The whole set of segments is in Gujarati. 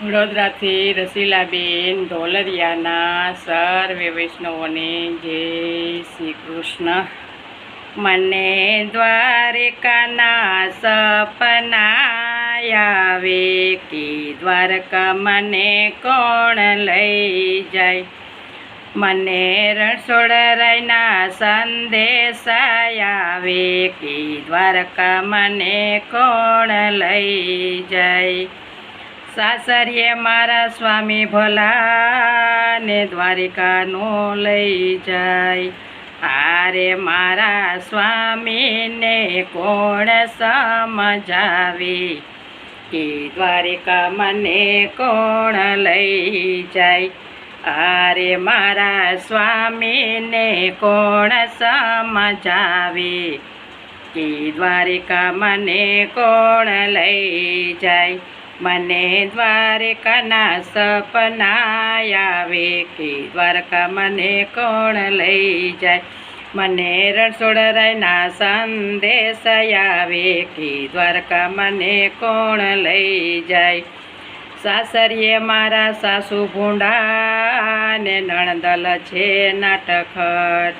વડોદરાથી રસીલાબેન ઢોલરિયાના સર્વે વૈષ્ણવોને જય શ્રી કૃષ્ણ। મને દ્વારકાના સપના આવે કે દ્વારકા મને કોણ લઈ જાય। મને રણછોડરાયના સંદેશા આવે કે દ્વારકા મને કોણ લઈ જાય। સાસરીએ મારા સ્વામી ભલા ને દ્વારિકાનો લઈ જાય। આરે મારા સ્વામીને કોણ સમજાવે કે દ્વારિકા મને કોણ લઈ જાય। આરે મારા સ્વામીને કોણ સમજાવે કે દ્વારિકા મને કોણ લઈ જાય। મને દ્વારકાના સપના આવે કે દ્વારકા મને કોણ લઈ જાય। મને રણછોડરાયના સંદેશ આવે કે દ્વારકા મને કોણ લઈ જાય। સાસરીએ મારા સાસુ ભૂંડા ને નણદલ છે નાટખટ।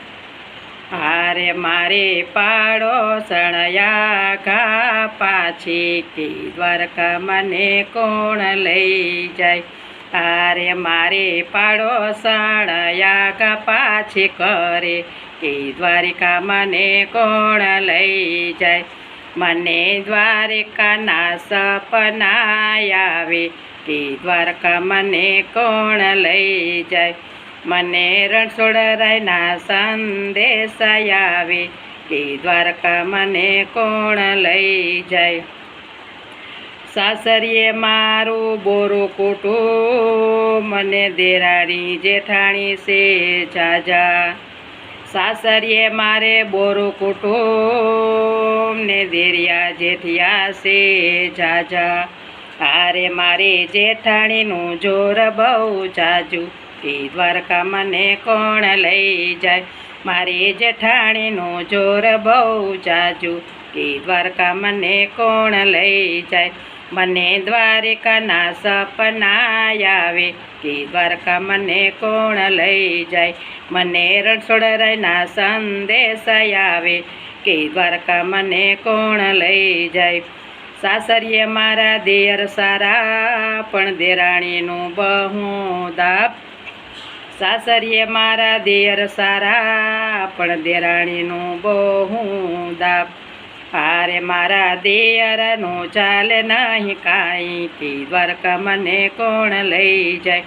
હારે મારે પાડોશણયા ઘા પાછી કે દ્વારકા મને કોણ લઈ જાય। હારે મારે પાડોશણયા ઘા પાછી કરે કે દ્વારિકા મને કોણ લઈ જાય। મને દ્વારકાના સપના આવે કે દ્વારકા મને કોણ લઈ જાય। મને રણછોડરાયના સંદેશ આવે કે દ્વારકા મને કોણ લઈ જાય। સાસરીએ મારું બોરું કુટુંબ મને દેરાણી જેઠાણી છે જાજા। સાસરીએ મારે બોરું કુટુંબ ને દેરિયા જેઠિયા છે જાજા। હારે મારે જેઠાણીનું જોર બહુ જાજુ કે દ્વારકા મને કોણ લઈ જાય। મારી જેઠાણીનું જોર બહુ જાજુ કે દ્વારકા મને કોણ લઈ જાય। મને દ્વારકાના સપના આવે કે દ્વારકા મને કોણ લઈ જાય। મને રણછોડરાયના સંદેશ આવે કે દ્વારકા મને કોણ લઈ જાય। સાસરીએ મારા દેર સારા પણ દેરાણીનું બહુ દાપ। સાસરીએ મારા દેર સારા પણ દેરાણીનું બહુ દાપ। હારે મારા દેયરનું ચાલે નહીં કાંઈ કે દ્વારકા મને કોણ લઈ જાય।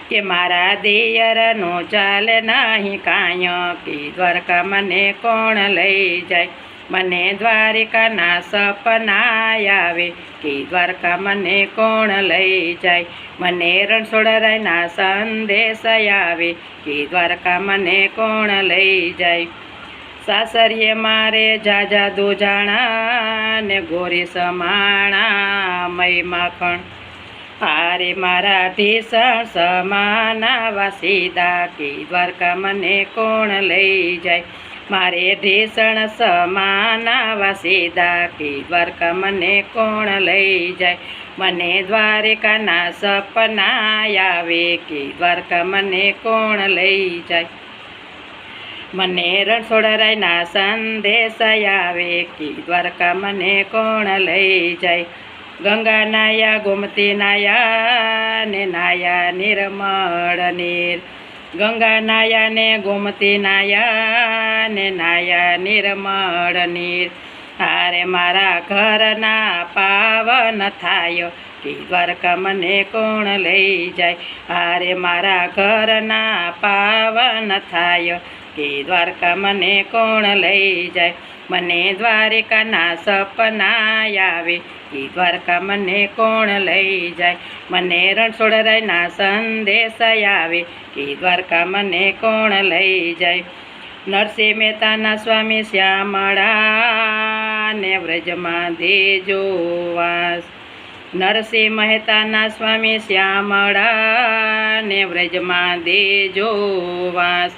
કે મારા દેયરનું ચાલે નહીં કાંઈ કે દ્વારકા મને કોણ લઈ જાય। મને દ્વારકાના સપના આવે કે દ્વારકા મને કોણ લઈ જાય। મને રણછોડરાયના સંદેશ આવે કે દ્વારકા મને કોણ લઈ જાય। સાસરીએ મારે જાજા દોજાણા ને ગોરી સમાણા મય માખણ। હારે મારા ઢીસણ સમાના વાસીદા કે દ્વારકા મને કોણ લઈ જાય। મારે ઢીસણ સમાના વાસીદા કે દ્વારકા મને કોણ લઈ જાય। મને દ્વારકાના સપના આવે કે દ્વારકા મને કોણ લઈ જાય। મને રણછોડરાયના સંદેશ આવે કે દ્વારકા મને કોણ લઈ જાય। ગંગા નાયા ગોમતી નાયા ને નાયા નિર્મળ નીર। ગંગા નાયા ને ગોમતી નાયા ને નાયા નિર્મળ નીર। હારે મારા ઘરના પાવન થાય કે દ્વારકા મને કોણ લઈ જાય। હારે મારા ઘરના પાવન થાય કે દ્વારકા મને કોણ લઈ જાય। મને દ્વારકાના સપના આવે કે દ્વારકા મને કોણ લઈ જાય। મને રણછોડરાયના સંદેશ આવે કે દ્વારકા મને કોણ લઈ જાય। નરસિંહ મહેતાના સ્વામી શ્યામળા ને વ્રજમાં દેજો વાસ। નરસિંહ મહેતાના સ્વામી શ્યામળા ને વ્રજમાં દેજો વાસ।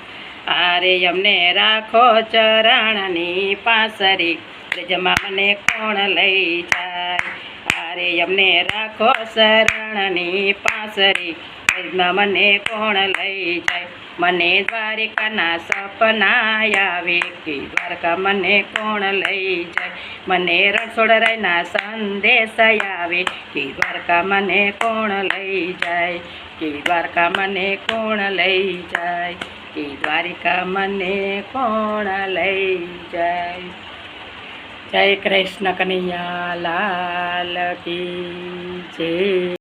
આરે અમને રાખો ચરણની પાસરી વ્રજમાં મને કોણ લઈ જાય। અરે અમને રાખો શરણની પાસરી, મને કોણ લઈ જાય? મને દ્વારિકાના સપના આવે કે દ્વારકા મને કોણ લઈ જાય? મને રણછોડરાયના સંદેશ આવે કે દ્વારકા મને કોણ લઈ જાય? કે દ્વારકા મને કોણ લઈ જાય? કે દ્વારિકા મને કોણ લઈ જાય? જય કૃષ્ણ કનૈયા લાલ કી જય.